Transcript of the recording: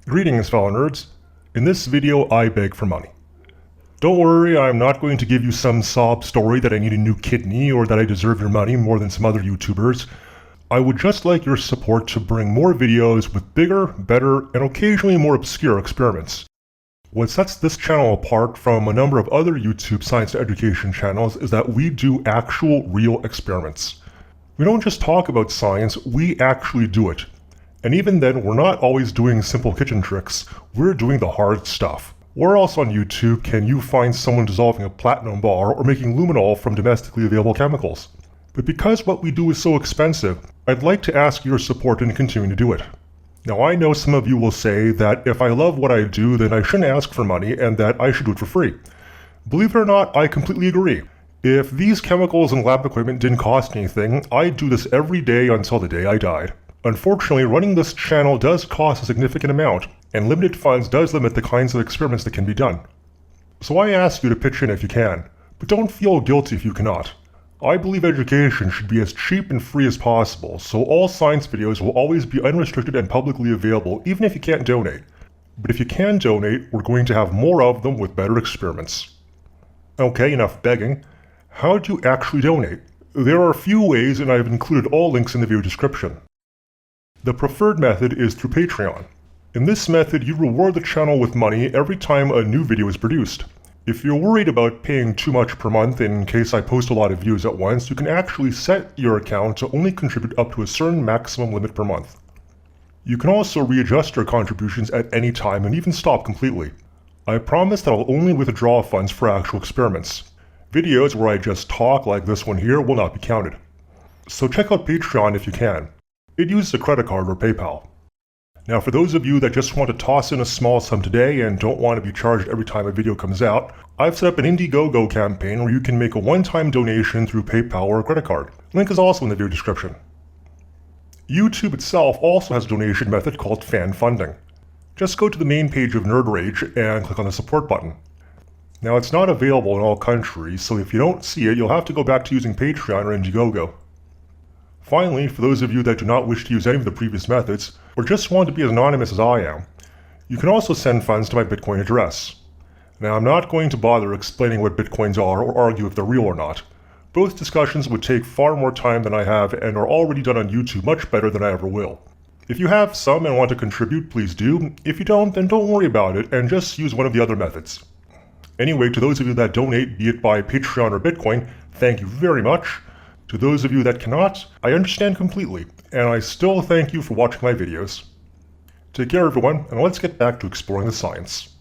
Greetings, fellow nerds. In this video, I beg for money. Don't worry, I'm not going to give you some sob story that I need a new kidney or that I deserve your money more than some other YouTubers. I would just like your support to bring more videos with bigger, better, and occasionally more obscure experiments. What sets this channel apart from a number of other YouTube science education channels is that we do actual, real experiments. We don't just talk about science, we actually do it. And even then, we're not always doing simple kitchen tricks, we're doing the hard stuff. Where else on YouTube can you find someone dissolving a platinum bar or making luminol from domestically available chemicals? But because what we do is so expensive, I'd like to ask your support in continuing to do it. Now, I know some of you will say that if I love what I do, then I shouldn't ask for money and that I should do it for free. Believe it or not, I completely agree. If these chemicals and lab equipment didn't cost anything, I'd do this every day until the day I died. Unfortunately, running this channel does cost a significant amount, and limited funds does limit the kinds of experiments that can be done. So I ask you to pitch in if you can, but don't feel guilty if you cannot. I believe education should be as cheap and free as possible, so all science videos will always be unrestricted and publicly available, even if you can't donate. But if you can donate, we're going to have more of them with better experiments. Okay, enough begging. How do you actually donate? There are a few ways, and I've included all links in the video description. The preferred method is through Patreon. In this method, you reward the channel with money every time a new video is produced. If you're worried about paying too much per month in case I post a lot of videos at once, you can actually set your account to only contribute up to a certain maximum limit per month. You can also readjust your contributions at any time and even stop completely. I promise that I'll only withdraw funds for actual experiments. Videos where I just talk like this one here will not be counted. So check out Patreon if you can. It uses a credit card or PayPal. Now, for those of you that just want to toss in a small sum today and don't want to be charged every time a video comes out, I've set up an Indiegogo campaign where you can make a one-time donation through PayPal or a credit card. Link is also in the video description. YouTube itself also has a donation method called fan funding. Just go to the main page of Nerd Rage and click on the support button. Now, it's not available in all countries, so if you don't see it, you'll have to go back to using Patreon or Indiegogo. Finally, for those of you that do not wish to use any of the previous methods, or just want to be as anonymous as I am, you can also send funds to my Bitcoin address. Now, I'm not going to bother explaining what Bitcoins are or argue if they're real or not. Both discussions would take far more time than I have and are already done on YouTube much better than I ever will. If you have some and want to contribute, please do. If you don't, then don't worry about it and just use one of the other methods. Anyway, to those of you that donate, be it by Patreon or Bitcoin, thank you very much. To those of you that cannot, I understand completely, and I still thank you for watching my videos. Take care everyone, and let's get back to exploring the science.